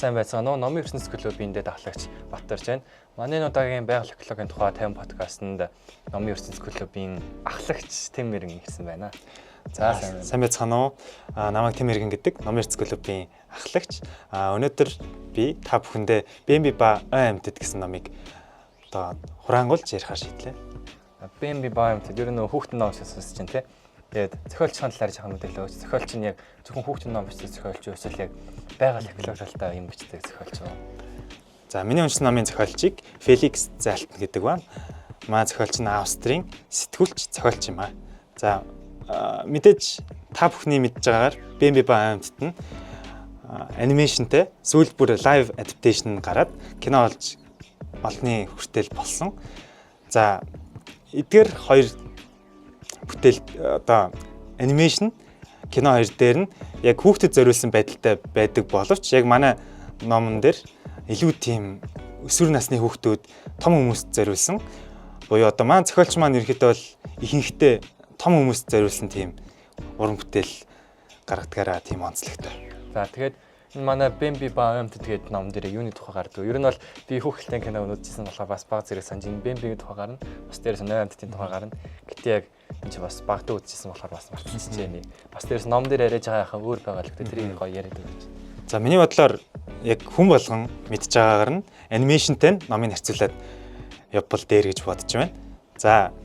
сайн байцгаана уу? Номын ертөнцийн клубын даглагч Батарч байна. Манай удаагийн байгаль экологийн тухай 50 подкастт Номын ертөнцийн клубын ахлагч Тэм Мэргэн ирсэн байна. За сайн байцгаана уу? Намайг Тэм Мэргэн гэдэг Номын ертөнцийн клубын ахлагч. Өнөөдөр би та бүхэндээ Бэмби ба Ой амьтад гэсэн номыг одоо хураангуулж ярихаар шийдлээ. Бэмби ба Ой амьтад ер нь хүүхдийн ном шиг сонсож байна те. Тэгээд зохиолчийн талаар жоохон мэдээлэл өгөөч. Зохиолч нь яг зөвхөн хүүхдийн ном бичсэн зохиолч юу эсвэл яг байгаль экологитой юм бичдэг зохиолч юу? За миний уншсан номын зохиолчийг Феликс Зальтан гэдэг байна. Маа зохиолч нь Австрийн сэтгүүлч зохиолч юм аа. За мэдээж та бүхний мэдж байгаагаар Бэмби ба Ой амьтад нь анимашнтэй сүүлд бүр лайв адапташн гараад кино олж олны хүртэл болсон. За эдгээр хоёр бүтээл одоо анимашн кино хоёр дээр нь яг хүүхдэд зориулсан байдалтай байдаг боловч яг манай номон дээр илүү тийм өсвөр насны хүүхдүүд том хүмүүст зориулсан буюу одоо маань зохиолч маань ерөөхдөө бол ихэнхдээ том хүмүүст зориулсан тийм уран бүтээл гаргадгаараа тийм онцлогтой. За тэгээд манай Бэмби ба Ой амьтад тэгээд ном дээр юуны тухай гардаг. Ер нь бол би хүүхэлдэйн кино үзсэн болохоор бас баг зэрэг санаж ин Бэмбигийн тухай гарна. Бас дээрээс Ой амьтадын тухай гарна. Гэтэ яг энэ чи бас багтаа үзчихсэн болохоор бас мартчихжээ. Бас дээрээс ном дээр яриаж байгаа яхаа өөр байгаа л гэдэг тэрийг гоё яриад өгч. За миний бодлоор яг хүн болгон мэдж байгаагаар нь анимашнтай номыг харьцуулаад явбал дээр гэж бодож байна. За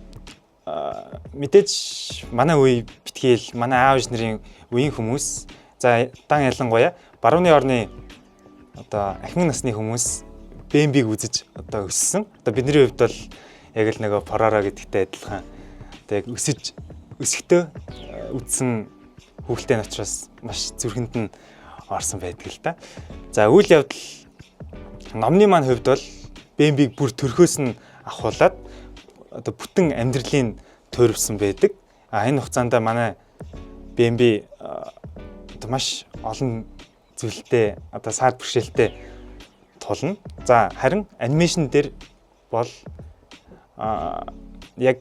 мэдээж манай үе битгээл манай аав ээж нарын үеийн хүмүүс за дан ялангуяа барууны орны одоо ахин насны хүмүүс Бэмбиг үзэж одоо өссөн. Одоо бидний хувьд бол яг л нөгөө Порора гэдэгтэй адилхан одоо яг өсөхдөө үзсэн хүүхэлдэйн учраас маш зүрхэнд нь орсон байдаг л та. За үйл явдал номны маань хувьд бол Бэмбиг бүр төрхөөс нь ахуулаад одоо бүтэн амьдралын төрөвсөн байдаг. Энэ хугацаанд манай Бэмби одоо маш олон зүйлтэй одоо сар бэрхшээлтэй тулна. За харин анимашн дээр бол яг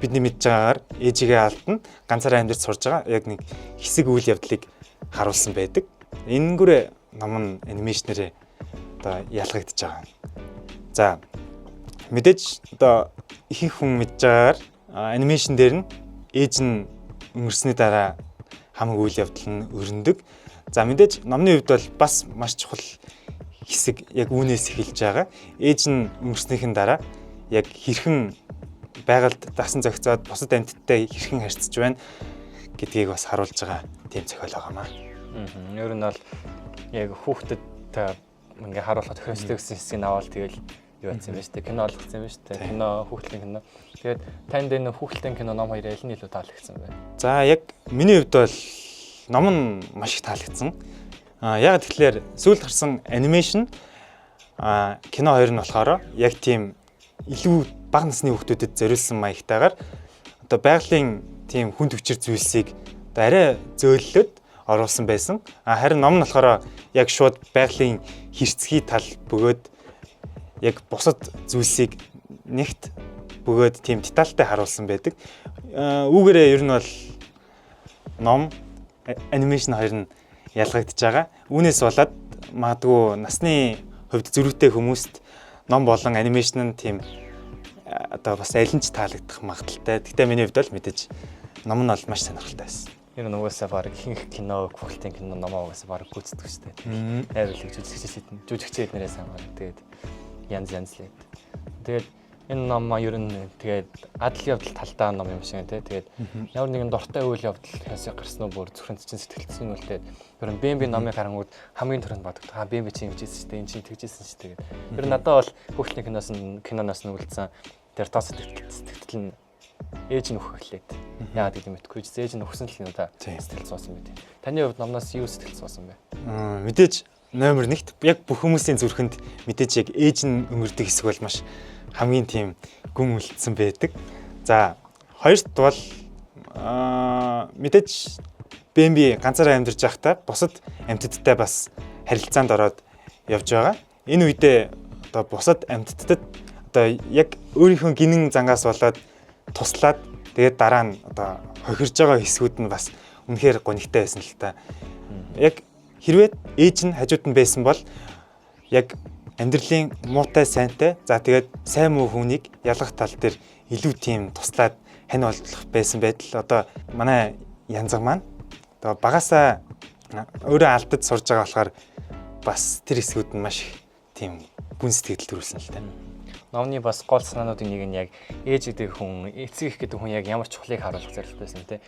бидний мэдж байгаагаар ээжигээ алдна ганцаараа амьдарч сурж байгаа яг нэг хэсэг үйл явдлыг харуулсан байдаг. Энэнгүүрээ ном нь анимашнэрээ одоо ялгагдж байгаа. За мэдээж одоо ихэнх хүн мэдж байгаагаар анимашн дээр нь ээж нь өнгөрсний дараа хамаг үйл явдал нь өрнөдөг. За мэдээж номны хувьд бол бас маш чухал хэсэг яг үүнээс эхэлж байгаа. Ээж нь өнгөрснийхэн дараа яг хэрхэн байгальд дасан зохицоод бусад амьтдтай хэрхэн харьцаж байна гэдгийг бас харуулж байгаа тийм зохиол байгаамаа. Ер нь бол яг хүүхдэд ингээ харуулхад тохиромжтой гэсэн хэсгийг аваад тэгэл юу яцсан юм бэ штэ кино олгоцсон юм штэ кино хүүхдийн кино. Тэгээд танд энэ хүүхдийн кино ном хоёр аль нь илүү таалагдсан бэ? За яг миний хувьд бол ном нь маш их таалагдсан. Яг тэгэхээр сүүлд гарсан анимашн кино хоёр нь болохоор яг тийм илүү бага насны хүүхдүүдэд зориулсан маягтайгаар одоо байгалийн тийм хүнд хүчээр зүйлсийг одоо арай зөөллөд оруулсан байсан. Харин ном нь болохоор яг шууд байгалийн хэрцгий тал бөгөөд яг бусад зүйлсийг нэгт бөгөөд тийм детальтай харуулсан байдаг. Үүгээрээ ер нь бол ном анимашн хоёр нь ялгагдж байгаа. Үүнээс болоод магадгүй насны хувьд зөрүүтэй хүмүүст ном болон анимашн нь тийм одоо бас аль нь ч таалагдах магадaltaй. Гэхдээ миний хувьд бол мэдээж ном нь бол маш сонирхолтой байсан. Энэ нь угаасаа баг ихэнх кино, хүүхдийн кино номоо угаасаа баг гүйцэтгэв шүү дээ. Найруулагч жүжигчид нэрээс хамааран тэгээд янз л байд. Тэгээд энэ ном ер нь тэгээд адал явдал талдаа ном юм шиг тий. Тэгээд ямар нэгэн дуртай үйл явдал хэсэг гарсан уу бүр зүрхэнд чинь сэтгэлцэн үлдээд ер нь Бэмби номыг харангууд хамгийн түрүүнд боддог. Бэмби чинь ингэжсэн шүү дээ. Энд чинь тэгжсэн шүү дээ. Тэгээд ер нь надад бол хүүхдийн киноноос нь үлдсэн тэр тоо сэтгэл нь ээж нь өгөх хэлээд. Яагаад гэдэг юм бэ? Ээж нь өгсөн л энэ сэтгэл зоосон мэт. Таны хувьд номноос юу сэтгэл зоосон бэ? Мэдээж номер 1-т яг бүх хүмүүсийн зүрхэнд мэдээж яг ээж нь өнгөрдөг хэсэг бол маш хамгийн тийм гүн үлдсэн байдаг. За хоёрт бол мэдээж Бэмби ганцаараа амьдарч байхдаа бусад амьтдтай бас харилцаанд ороод явж байгаа. Энэ үедээ одоо бусад амьтдад одоо яг өөрийнхөө гинэн зангаас болоод туслаад тэгээд дараа нь одоо хохирж байгаа хэсгүүд нь бас үнэхээр гонигтай байсан л та. Яг хэрвээ ээж нь хажууд нь байсан бол яг амьдралын муутай сайнтай за тэгээд сайн муу хүнийг ялгах тал дээр илүү тийм туслаад хань олох байсан байтал одоо манай янзаг маань одоо багасаа өөрөө алдаж сурж байгаа болохоор бас тэр хэсгүүд нь маш их тийм гүн сэтгэл төрүүлсэн л тань. Номны бас гол санаануудын нэг нь яг ээж гэдэг хүн, эцэг их гэдэг хүн яг ямар чухлыг харуулах зорилготой байсан те.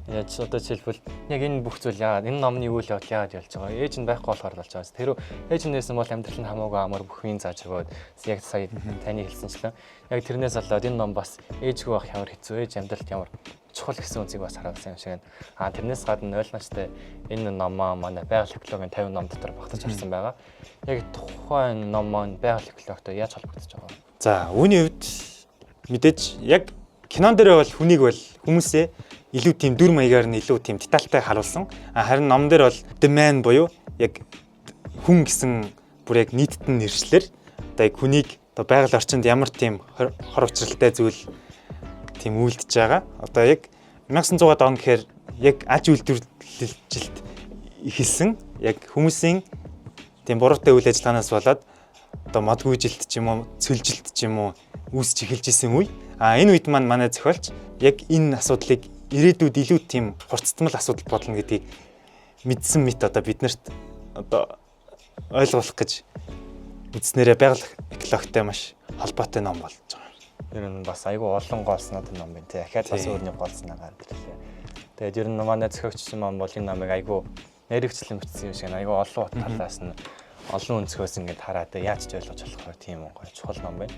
Яаж одоо жишээлбэл яг энэ бүх зүйл яагаад энэ номны үйл явдал яагаад болж байгаа. Ээж нь байхгүй болохоор болж байгаа. Тэр ээж нь байсан бол амьдрал нь хамаагүй амар бүхвийн зааж өгөөд яг сая таны хэлсэнчлэн яг тэрнээс болоод энэ ном бас ээжгүй байх ямар хэцүү, ээж амьдралд ямар чухал гэсэн үнцийг бас харуулсан юм шиг байна. Тэрнээс гадна ойлгомжтой энэ номоо манай байгаль экологийн 50 ном дотор багтаж орсон байгаа. Яг тухайн ном маань байгаль экологтой яаж холбогдож байгаа вэ? За, үүний хувьд мэдээж яг кинон дээр бол хүнийг бол хүмүүсээ илүү тийм дүр маягаар нь илүү тийм детальтай харуулсан. Харин ном дээр бол the man буюу яг хүн гэсэн бүр яг нийтэд нь нэршлэр одоо яг хүнийг одоо байгаль орчинд ямар тийм хор учралтай зүйл тийм үйлдэж байгаа. Одоо яг 1900-аад он гэхээр яг аж үйлдвэрлэлжилт ихэлсэн. Яг хүмүүсийн тийм буруутай үйл ажиллагаанаас болоод одоо модгүй жилт ч юм уу, цөлжилт ч юм уу үүсч эхэлж исэн үе. Энэ үед маань манай зохиолч яг энэ асуудлыг ирээдүйд илүү тийм хурцтмал асуудал болно гэдгийг мэдсэн мэт одоо биднэрт одоо ойлгуулах гэж үзснээрээ байгаль экологтой маш холбоотой ном болж байгаа. Ер нь бас айгүй олон голснууд ном байна тий. Ахаад бас өөрний голсноо гардаг лээ. Тэгээд ер нь манай зохиогч маань бол энэ номыг айгүй нэрвчлэн бичсэн юм шиг айгүй олон талаас нь олон өнцгөөс ингээд хараад яаж ч ойлгож болох тийм гоё чухал ном байна.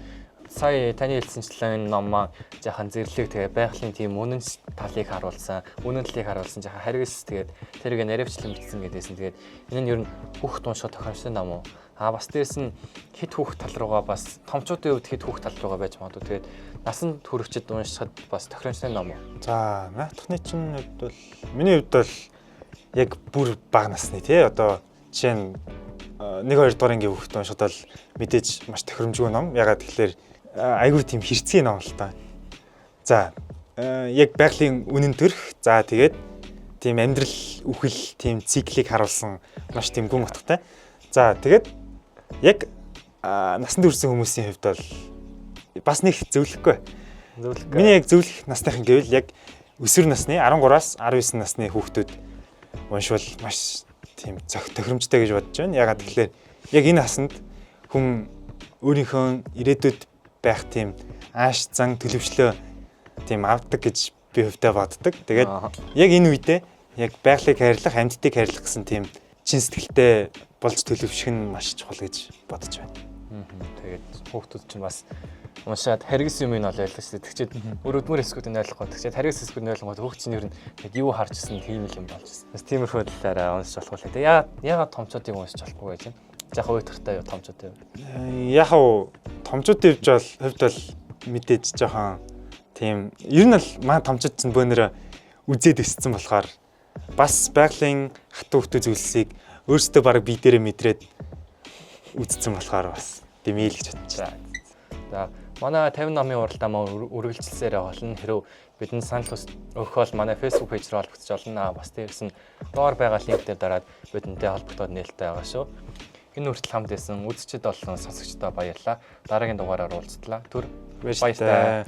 Сая таны хэлсэнчлэн энэ ном маань жаахан зэрлэг тэгээ байгалийн тийм үнэн талыг харуулсан, үнэн талыг харуулсан жаахан харгас тэгээд тэрийг нэрвчлэн бичсэн гэдээсэн. Тэгээд энэ нь ер нь хүүхд унших тохиромжтой ном уу? Бас дээрэс нь хит хүүхд тал руугаа бас томчуудын хувьд хит хүүхд тал руугаа байж магадгүй. Тэгээд насанд хүрэвчд уншихад бас тохиромжтой ном уу? За, наадахны чинь хувьд бол миний хувьд бол яг бүр бага насны тий одоо жишээ нь 1-2 дугаар ангийн хүүхд уншихад бол мэдээж маш тохиромжгүй ном. Ягаад тэгэхээр айгүй тийм хэрцгий ном л та. За, яг байгалийн үнэн төрх. За, тэгээд тийм амьдрал үхэл тийм циклийг харуулсан маш тийм гүн утгатай. За, тэгээд яг насанд хүрсэн хүмүүсийн хувьд бол бас нэг зөвлөхгүй. Миний яг зөвлөх насныхан гэвэл яг өсвөр насны 13-аас 19 насны хүүхдүүд уншвал маш тийм тохиромжтой гэж бодож байна. Ягаад тэгэхээр яг энэ насанд хүн өөрийнхөө ирээдүйд байх тийм ааш зан төлөвчлөө тийм авдаг гэж би хувьдаа боддог. Тэгээд яг энэ үедээ яг байгалыг хайрлах, амьдтыг хайрлах гэсэн тийм чин сэтгэлтэй болж төлөвшөх нь маш чухал гэж бодож байна. Тэгээд хүүхдүүд чинь бас уншаад харгас юм ин олоо л шүү дээ. Тэгчээд өрөөдмөр хэсгүүдийг ойлгох гоо. Тэгчээд харгас хэсгүүдийг ойлгох гоо хүүхд чинь ер нь яг юу харж ирсэн тийм юм болж байна. Бас тиймэрхүү талаараа уншиж болох үү. Яагаад томчуудыг уншиж болохгүй байж байна? Жахаа уйтгартай юу томчуудын? Яг уу томчуудын хувьд бол мэдээж жоохон тийм ер нь л маань томчууд чинь бөөнөрө үзээд өссөн болохоор бас байгалийн хатуу хөтөө зүйлсийг өөрсдөө баг бие дээрээ мэдрээд үзсэн болохоор бас дэмээл гэж бодож байна. За манай 50 номын уралдаа маань үргэлжилсээрээ болно. Хэрв бидний санал өгөх бол манай Facebook пэйж рүү холбогдож олно. Бас дээрс нь доор байгаа линктээр дараад бидэнтэй холбогдоод нээлттэй байгаа шүү. Энэ хүртэл хамт байсан үзэгчд болон сонсогчдоо баярлалаа. Дараагийн дугаараар уулзтлаа. Түр баярлалаа.